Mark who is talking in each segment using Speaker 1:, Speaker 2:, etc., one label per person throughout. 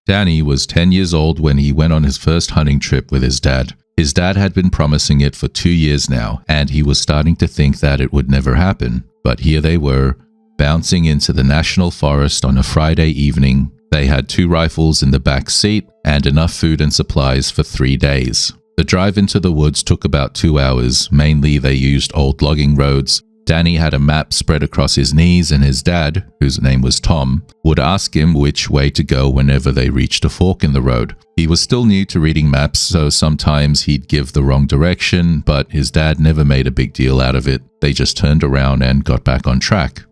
Speaker 1: Danny was 10 years old when he went on his first hunting trip with his dad. His dad had been promising it for 2 years now, and he was starting to think that it would never happen. But here they were, bouncing into the national forest on a Friday evening. They had 2 rifles in the back seat and enough food and supplies for 3 days. The drive into the woods took about 2 hours. Mainly they used old logging roads. Danny had a map spread across his knees, and his dad, whose name was Tom, would ask him which way to go whenever they reached a fork in the road. He was still new to reading maps, so sometimes he'd give the wrong direction, but his dad never made a big deal out of it. They just turned around and got back on track.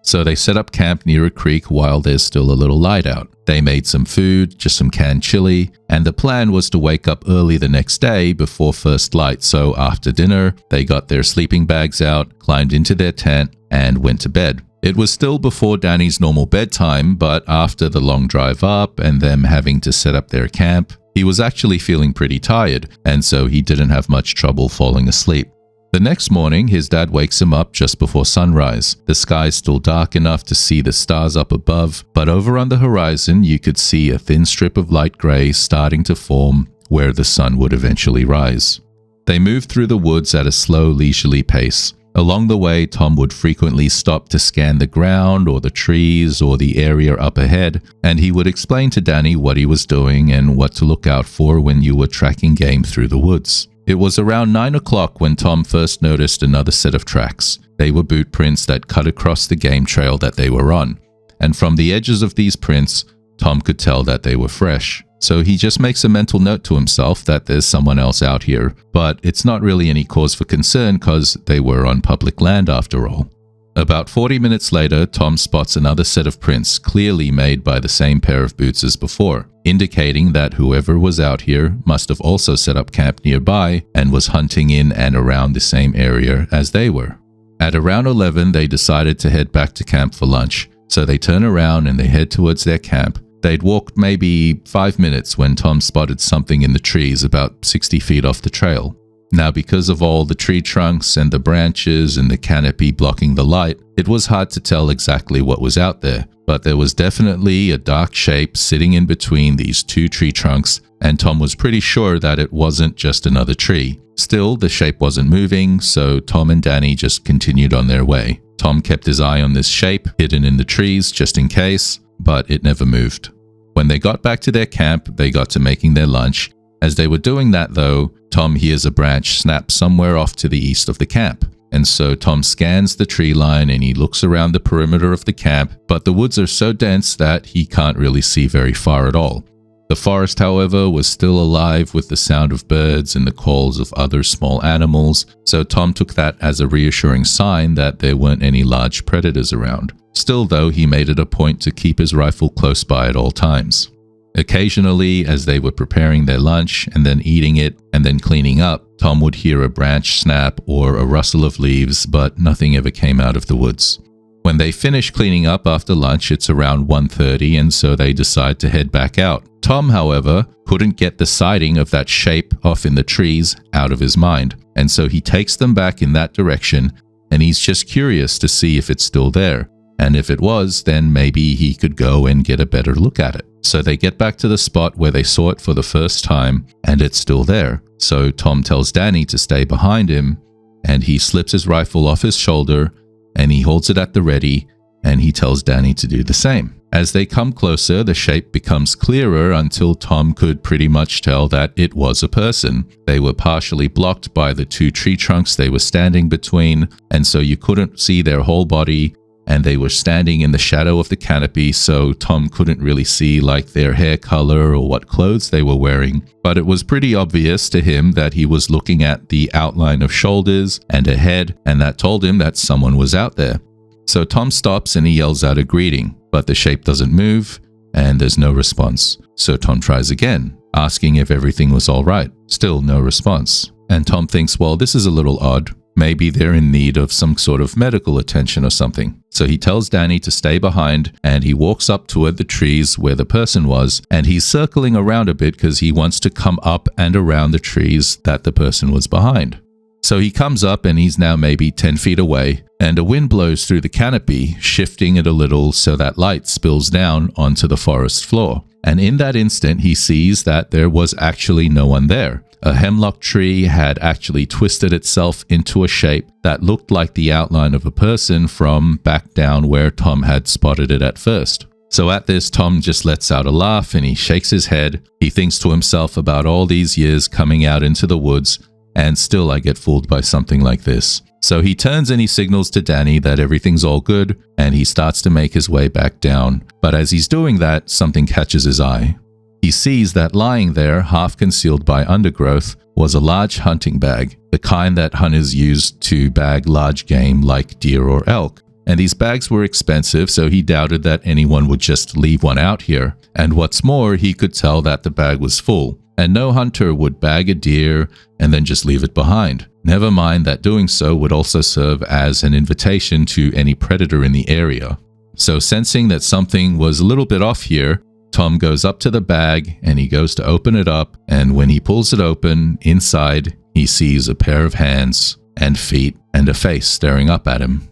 Speaker 1: So they set up camp near a creek while there's still a little light out. They made some food, just some canned chili, and the plan was to wake up early the next day before first light. So after dinner, they got their sleeping bags out, climbed into their tent, and went to bed. It was still before Danny's normal bedtime, but after the long drive up and them having to set up their camp, he was actually feeling pretty tired, and so he didn't have much trouble falling asleep. The next morning, his dad wakes him up just before sunrise. The sky's still dark enough to see the stars up above, but over on the horizon you could see a thin strip of light gray starting to form where the sun would eventually rise. They moved through the woods at a slow, leisurely pace. Along the way, Tom would frequently stop to scan the ground or the trees or the area up ahead, and he would explain to Danny what he was doing and what to look out for when you were tracking game through the woods. It was around 9 o'clock when Tom first noticed another set of tracks. They were boot prints that cut across the game trail that they were on, and from the edges of these prints, Tom could tell that they were fresh. So he just makes a mental note to himself that there's someone else out here, but it's not really any cause for concern because they were on public land after all. About 40 minutes later, Tom spots another set of prints clearly made by the same pair of boots as before, indicating that whoever was out here must have also set up camp nearby and was hunting in and around the same area as they were. At around 11, they decided to head back to camp for lunch, so they turn around and they head towards their camp. They'd walked maybe 5 minutes when Tom spotted something in the trees about 60 feet off the trail. Now, because of all the tree trunks and the branches and the canopy blocking the light, it was hard to tell exactly what was out there, but there was definitely a dark shape sitting in between these 2 tree trunks, and Tom was pretty sure that it wasn't just another tree. Still, the shape wasn't moving, so Tom and Danny just continued on their way. Tom kept his eye on this shape, hidden in the trees just in case, but it never moved. When they got back to their camp, they got to making their lunch. As they were doing that though, Tom hears a branch snap somewhere off to the east of the camp. And so Tom scans the tree line and he looks around the perimeter of the camp, but the woods are so dense that he can't really see very far at all. The forest, however, was still alive with the sound of birds and the calls of other small animals, so Tom took that as a reassuring sign that there weren't any large predators around. Still though, he made it a point to keep his rifle close by at all times. Occasionally, as they were preparing their lunch and then eating it and then cleaning up, Tom would hear a branch snap or a rustle of leaves, but nothing ever came out of the woods. When they finish cleaning up after lunch, it's around 1:30, and so they decide to head back out. Tom, however, couldn't get the sighting of that shape off in the trees out of his mind, and so he takes them back in that direction, and he's just curious to see if it's still there. And if it was, then maybe he could go and get a better look at it. So they get back to the spot where they saw it for the first time, and it's still there. So Tom tells Danny to stay behind him, and he slips his rifle off his shoulder, and he holds it at the ready, and he tells Danny to do the same. As they come closer, the shape becomes clearer until Tom could pretty much tell that it was a person. They were partially blocked by the 2 tree trunks they were standing between, and so you couldn't see their whole body, and they were standing in the shadow of the canopy, so Tom couldn't really see like their hair color or what clothes they were wearing, but it was pretty obvious to him that he was looking at the outline of shoulders and a head, and that told him that someone was out there. So Tom stops and he yells out a greeting, but the shape doesn't move and there's no response. So Tom tries again, asking if everything was all right. Still no response. And Tom thinks, well, this is a little odd. Maybe they're in need of some sort of medical attention or something. So he tells Danny to stay behind, and he walks up toward the trees where the person was, and he's circling around a bit because he wants to come up and around the trees that the person was behind. So he comes up and he's now maybe 10 feet away, and a wind blows through the canopy, shifting it a little so that light spills down onto the forest floor. And in that instant, he sees that there was actually no one there. A hemlock tree had actually twisted itself into a shape that looked like the outline of a person from back down where Tom had spotted it at first. So at this, Tom just lets out a laugh and he shakes his head. He thinks to himself about all these years coming out into the woods, and still I get fooled by something like this. So he turns and he signals to Danny that everything's all good, and he starts to make his way back down. But as he's doing that, something catches his eye. He sees that lying there, half concealed by undergrowth, was a large hunting bag, the kind that hunters used to bag large game like deer or elk. And these bags were expensive, so he doubted that anyone would just leave one out here. And what's more, he could tell that the bag was full, and no hunter would bag a deer and then just leave it behind. Never mind that doing so would also serve as an invitation to any predator in the area. So sensing that something was a little bit off here, Tom goes up to the bag and he goes to open it up, and when he pulls it open, inside he sees a pair of hands and feet and a face staring up at him.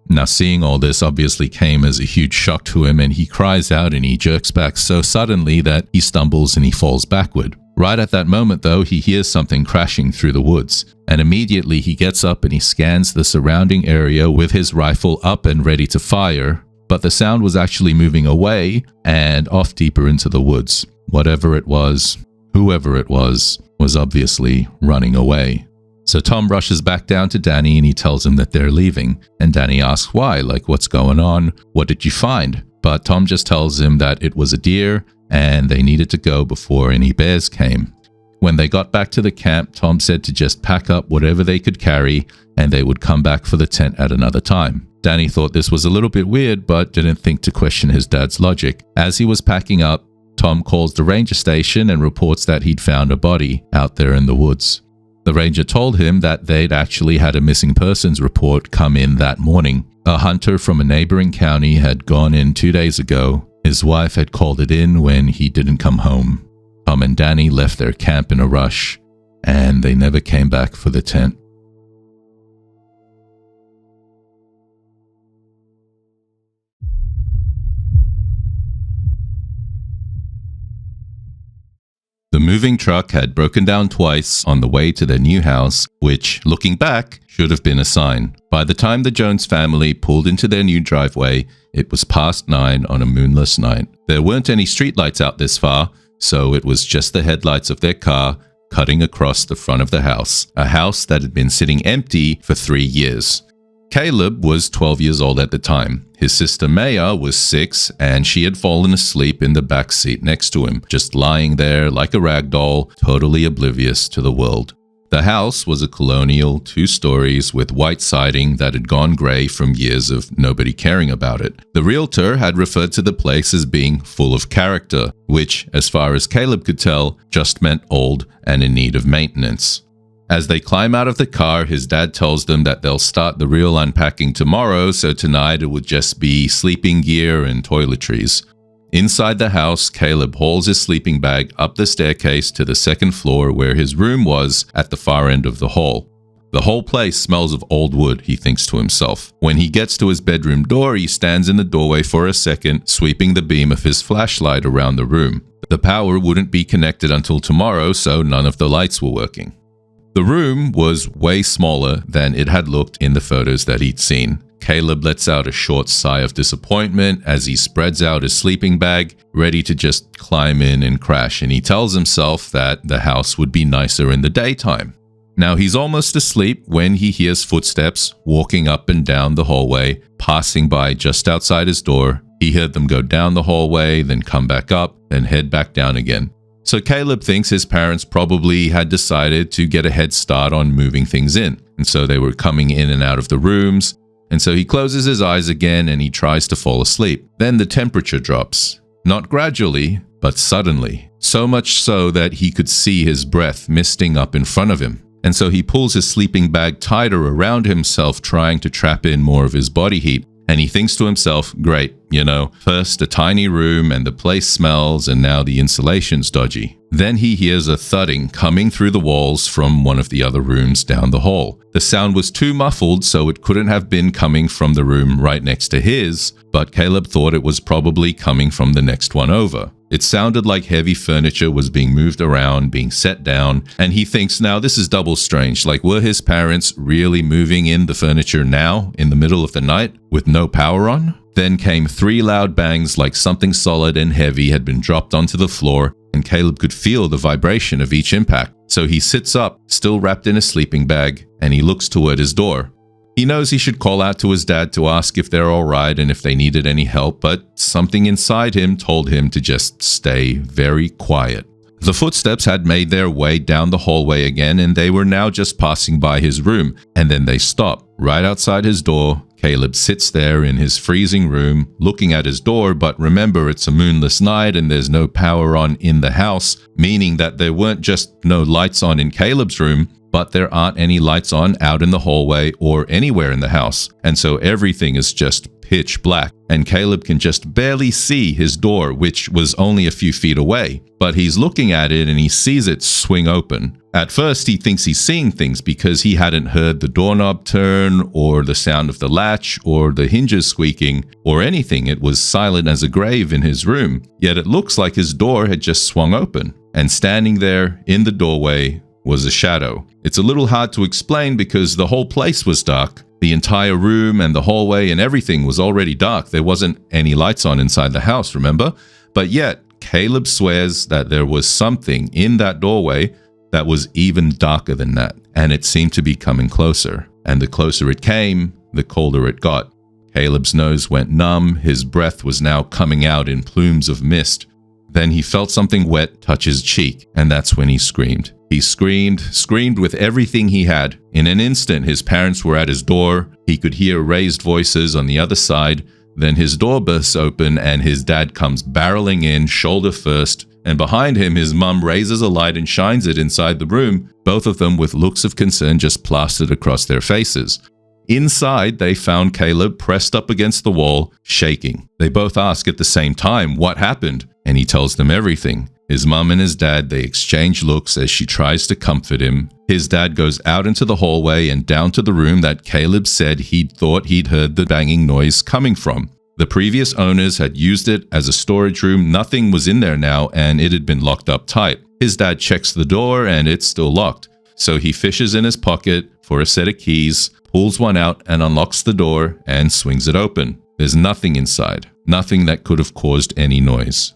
Speaker 1: Now, seeing all this obviously came as a huge shock to him, and he cries out and he jerks back so suddenly that he stumbles and he falls backward. Right at that moment, though, he hears something crashing through the woods, and immediately he gets up and he scans the surrounding area with his rifle up and ready to fire, but the sound was actually moving away and off deeper into the woods. Whatever it was, whoever it was obviously running away. So Tom rushes back down to Danny and he tells him that they're leaving. And Danny asks why, like what's going on? What did you find? But Tom just tells him that it was a deer and they needed to go before any bears came. When they got back to the camp, Tom said to just pack up whatever they could carry and they would come back for the tent at another time. Danny thought this was a little bit weird, but didn't think to question his dad's logic. As he was packing up, Tom calls the ranger station and reports that he'd found a body out there in the woods. The ranger told him that they'd actually had a missing persons report come in that morning. A hunter from a neighboring county had gone in 2 days ago. His wife had called it in when he didn't come home. Tom and Danny left their camp in a rush, and they never came back for the tent. The moving truck had broken down twice on the way to their new house, which, looking back, should have been a sign. By the time the Jones family pulled into their new driveway, it was past 9 on a moonless night. There weren't any streetlights out this far, so it was just the headlights of their car cutting across the front of the house, a house that had been sitting empty for 3 years. Caleb was 12 years old at the time. His sister Maya was 6, and she had fallen asleep in the back seat next to him, just lying there like a rag doll, totally oblivious to the world. The house was a colonial 2 stories with white siding that had gone grey from years of nobody caring about it. The realtor had referred to the place as being full of character, which, as far as Caleb could tell, just meant old and in need of maintenance. As they climb out of the car, his dad tells them that they'll start the real unpacking tomorrow, so tonight it would just be sleeping gear and toiletries. Inside the house, Caleb hauls his sleeping bag up the staircase to the 2nd floor where his room was at the far end of the hall. The whole place smells of old wood, he thinks to himself. When he gets to his bedroom door, he stands in the doorway for a second, sweeping the beam of his flashlight around the room. The power wouldn't be connected until tomorrow, so none of the lights were working. The room was way smaller than it had looked in the photos that he'd seen. Caleb lets out a short sigh of disappointment as he spreads out his sleeping bag, ready to just climb in and crash, and he tells himself that the house would be nicer in the daytime. Now he's almost asleep when he hears footsteps walking up and down the hallway, passing by just outside his door. He heard them go down the hallway, then come back up, then head back down again. So Caleb thinks his parents probably had decided to get a head start on moving things in, and so they were coming in and out of the rooms, and so he closes his eyes again and he tries to fall asleep. Then the temperature drops, not gradually, but suddenly, so much so that he could see his breath misting up in front of him. And so he pulls his sleeping bag tighter around himself, trying to trap in more of his body heat. And he thinks to himself, great, first a tiny room and the place smells and now the insulation's dodgy. Then he hears a thudding coming through the walls from one of the other rooms down the hall. The sound was too muffled, so it couldn't have been coming from the room right next to his, but Caleb thought it was probably coming from the next one over. It sounded like heavy furniture was being moved around, being set down, and he thinks now this is double strange. Like, were his parents really moving in the furniture now in the middle of the night with no power on? Then came 3 loud bangs like something solid and heavy had been dropped onto the floor, and Caleb could feel the vibration of each impact. So he sits up, still wrapped in a sleeping bag, and he looks toward his door. He knows he should call out to his dad to ask if they're all right and if they needed any help, but something inside him told him to just stay very quiet. The footsteps had made their way down the hallway again, and they were now just passing by his room, and then they stopped. Right outside his door, Caleb sits there in his freezing room, looking at his door, but remember, it's a moonless night and there's no power on in the house, meaning that there weren't just no lights on in Caleb's room, but there aren't any lights on out in the hallway or anywhere in the house, and so everything is just pitch black, and Caleb can just barely see his door, which was only a few feet away, but he's looking at it and he sees it swing open. At first, he thinks he's seeing things because he hadn't heard the doorknob turn or the sound of the latch or the hinges squeaking or anything. It was silent as a grave in his room, yet it looks like his door had just swung open, and standing there in the doorway was a shadow. It's a little hard to explain because the whole place was dark. The entire room and the hallway and everything was already dark. There wasn't any lights on inside the house, remember? But yet, Caleb swears that there was something in that doorway that was even darker than that, and it seemed to be coming closer. And the closer it came, the colder it got. Caleb's nose went numb, his breath was now coming out in plumes of mist. Then he felt something wet touch his cheek, and that's when he screamed. He screamed with everything he had. In an instant, his parents were at his door. He could hear raised voices on the other side. Then his door bursts open and his dad comes barreling in, shoulder first, and behind him his mum raises a light and shines it inside the room, both of them with looks of concern just plastered across their faces. Inside, they found Caleb pressed up against the wall, shaking. They both ask at the same time, "What happened?" And he tells them everything. His mum and his dad, they exchange looks as she tries to comfort him. His dad goes out into the hallway and down to the room that Caleb said he'd thought he'd heard the banging noise coming from. The previous owners had used it as a storage room. Nothing was in there now, and it had been locked up tight. His dad checks the door, and it's still locked. So he fishes in his pocket for a set of keys, pulls one out and unlocks the door and swings it open. There's nothing inside, nothing that could have caused any noise.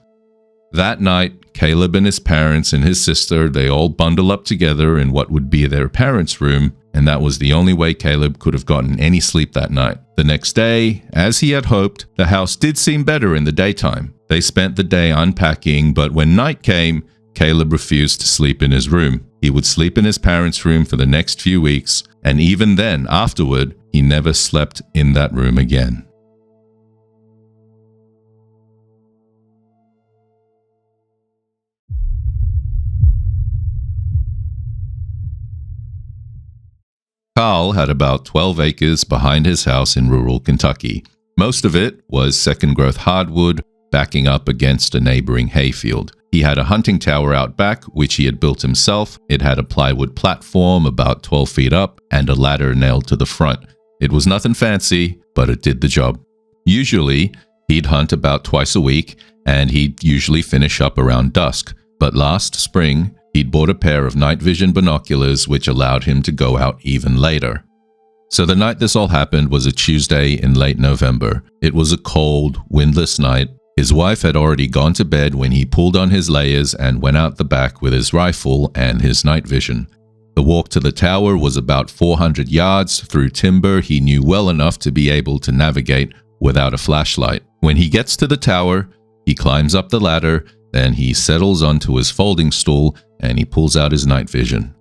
Speaker 1: That night, Caleb and his parents and his sister, they all bundle up together in what would be their parents' room, and that was the only way Caleb could have gotten any sleep that night. The next day, as he had hoped, the house did seem better in the daytime. They spent the day unpacking, but when night came, Caleb refused to sleep in his room. He would sleep in his parents' room for the next few weeks, and even then, afterward, he never slept in that room again. Carl had about 12 acres behind his house in rural Kentucky. Most of it was second-growth hardwood backing up against a neighboring hayfield. He had a hunting tower out back, which he had built himself. It had a plywood platform about 12 feet up and a ladder nailed to the front. It was nothing fancy, but it did the job. Usually, he'd hunt about twice a week, and he'd usually finish up around dusk. But last spring, he'd bought a pair of night vision binoculars, which allowed him to go out even later. So the night this all happened was a Tuesday in late November. It was a cold, windless night. His wife had already gone to bed when he pulled on his layers and went out the back with his rifle and his night vision. The walk to the tower was about 400 yards through timber he knew well enough to be able to navigate without a flashlight. When he gets to the tower, he climbs up the ladder, then he settles onto his folding stool and he pulls out his night vision.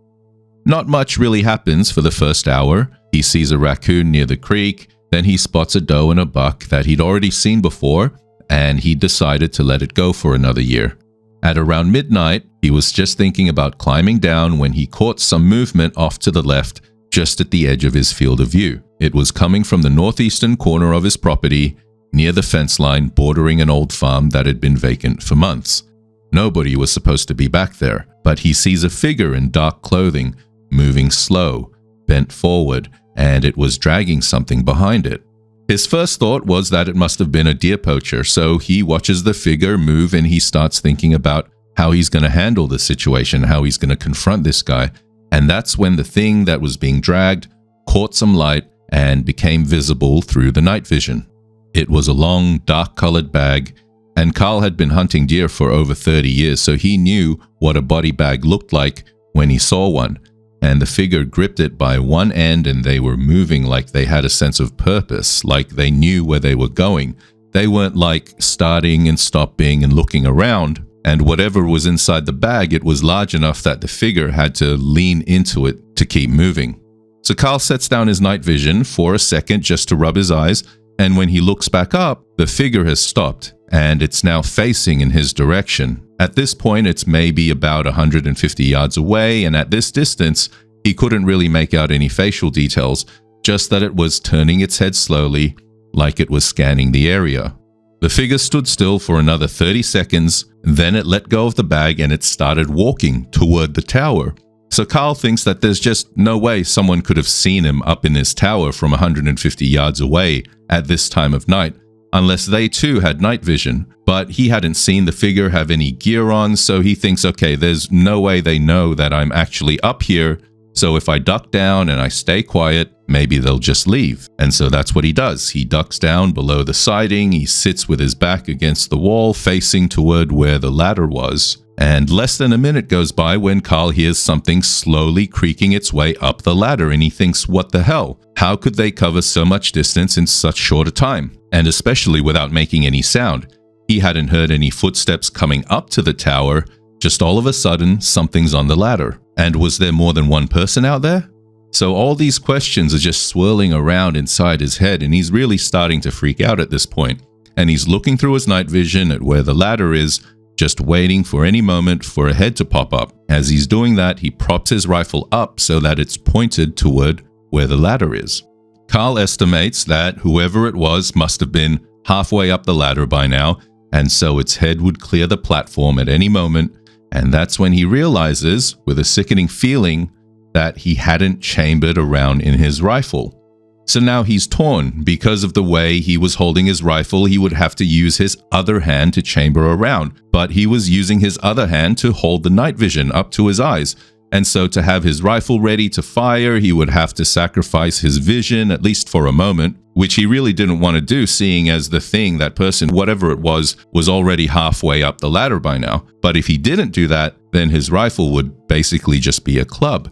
Speaker 1: Not much really happens for the first hour. He sees a raccoon near the creek, then he spots a doe and a buck that he'd already seen before, and he decided to let it go for another year. At around midnight, he was just thinking about climbing down when he caught some movement off to the left, just at the edge of his field of view. It was coming from the northeastern corner of his property, near the fence line bordering an old farm that had been vacant for months. Nobody was supposed to be back there, but he sees a figure in dark clothing, moving slow, bent forward, and it was dragging something behind it. His first thought was that it must have been a deer poacher, so he watches the figure move and he starts thinking about how he's going to handle the situation, how he's going to confront this guy. And that's when the thing that was being dragged caught some light and became visible through the night vision. It was a long, dark-colored bag, and Carl had been hunting deer for over 30 years, so he knew what a body bag looked like when he saw one. And the figure gripped it by one end, and they were moving like they had a sense of purpose, like they knew where they were going. They weren't like starting and stopping and looking around. And whatever was inside the bag, it was large enough that the figure had to lean into it to keep moving. So Carl sets down his night vision for a second just to rub his eyes, and when he looks back up, the figure has stopped, and it's now facing in his direction. At this point, it's maybe about 150 yards away, and at this distance, he couldn't really make out any facial details, just that it was turning its head slowly, like it was scanning the area. The figure stood still for another 30 seconds, then it let go of the bag and it started walking toward the tower. So Carl thinks that there's just no way someone could have seen him up in his tower from 150 yards away at this time of night, unless they too had night vision. But he hadn't seen the figure have any gear on, so he thinks, okay, there's no way they know that I'm actually up here, so if I duck down and I stay quiet, maybe they'll just leave. And so that's what he does. He ducks down below the siding, he sits with his back against the wall, facing toward where the ladder was. And less than a minute goes by when Carl hears something slowly creaking its way up the ladder, and he thinks, what the hell? How could they cover so much distance in such short a time? And especially without making any sound. He hadn't heard any footsteps coming up to the tower, just all of a sudden, something's on the ladder. And was there more than one person out there? So all these questions are just swirling around inside his head, and he's really starting to freak out at this point. And he's looking through his night vision at where the ladder is, just waiting for any moment for a head to pop up. As he's doing that, he props his rifle up so that it's pointed toward where the ladder is. Carl estimates that whoever it was must have been halfway up the ladder by now, and so its head would clear the platform at any moment, and that's when he realizes, with a sickening feeling, that he hadn't chambered a round in his rifle. So now he's torn. Because of the way he was holding his rifle, he would have to use his other hand to chamber a round, but he was using his other hand to hold the night vision up to his eyes. And so to have his rifle ready to fire, he would have to sacrifice his vision, at least for a moment, which he really didn't want to do, seeing as the thing, that person, whatever it was already halfway up the ladder by now. But if he didn't do that, then his rifle would basically just be a club.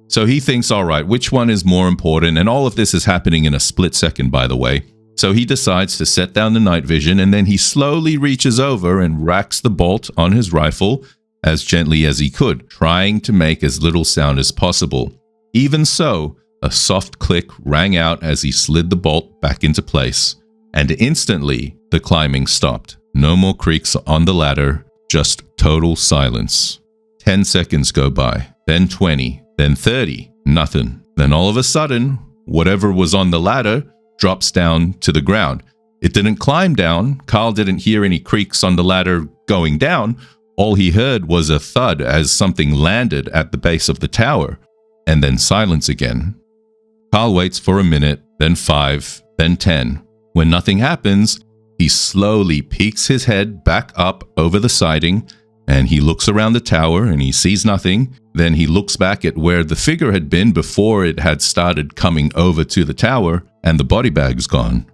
Speaker 1: So he thinks, all right, which one is more important? And all of this is happening in a split second, by the way. So he decides to set down the night vision, and then he slowly reaches over and racks the bolt on his rifle as gently as he could, trying to make as little sound as possible. Even so, a soft click rang out as he slid the bolt back into place. And instantly, the climbing stopped. No more creaks on the ladder, just total silence. 10 seconds go by, then 20, then 30, nothing. Then all of a sudden, whatever was on the ladder drops down to the ground. It didn't climb down. Carl didn't hear any creaks on the ladder going down. All he heard was a thud as something landed at the base of the tower, and then silence again. Carl waits for a minute, then 5, then 10. When nothing happens, he slowly peeks his head back up over the siding, and he looks around the tower and he sees nothing. Then he looks back at where the figure had been before it had started coming over to the tower, and the body bag's gone.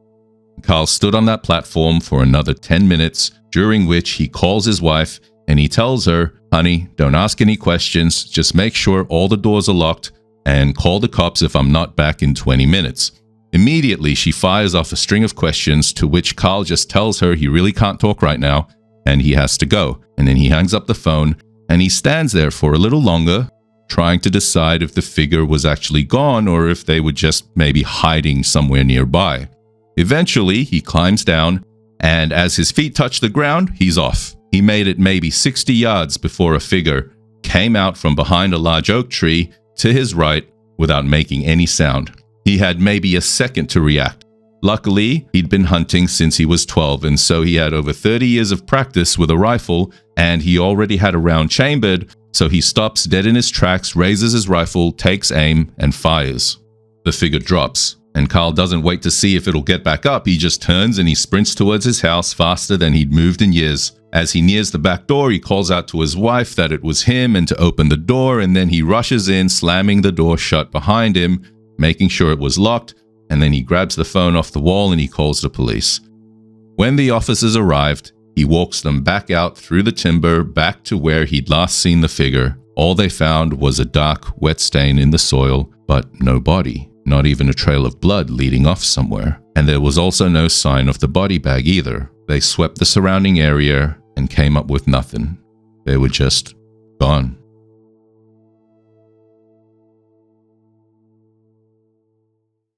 Speaker 1: Carl stood on that platform for another 10 minutes, during which he calls his wife and he tells her, honey, don't ask any questions, just make sure all the doors are locked and call the cops if I'm not back in 20 minutes. Immediately, she fires off a string of questions, to which Carl just tells her he really can't talk right now and he has to go. And then he hangs up the phone and he stands there for a little longer, trying to decide if the figure was actually gone or if they were just maybe hiding somewhere nearby. Eventually, he climbs down, and as his feet touch the ground, he's off. He made it maybe 60 yards before a figure came out from behind a large oak tree to his right without making any sound. He had maybe a second to react. Luckily, he'd been hunting since he was 12, and so he had over 30 years of practice with a rifle, and he already had a round chambered, so he stops dead in his tracks, raises his rifle, takes aim, and fires. The figure drops, And Carl doesn't wait to see if it'll get back up. He just turns and he sprints towards his house faster than he'd moved in years. As he nears the back door, he calls out to his wife that it was him and to open the door, and then he rushes in, slamming the door shut behind him, making sure it was locked, and then he grabs the phone off the wall and he calls the police. When the officers arrived, he walks them back out through the timber back to where he'd last seen the figure. All they found was a dark, wet stain in the soil, but no body. Not even a trail of blood leading off somewhere. And there was also no sign of the body bag either. They swept the surrounding area and came up with nothing. They were just gone.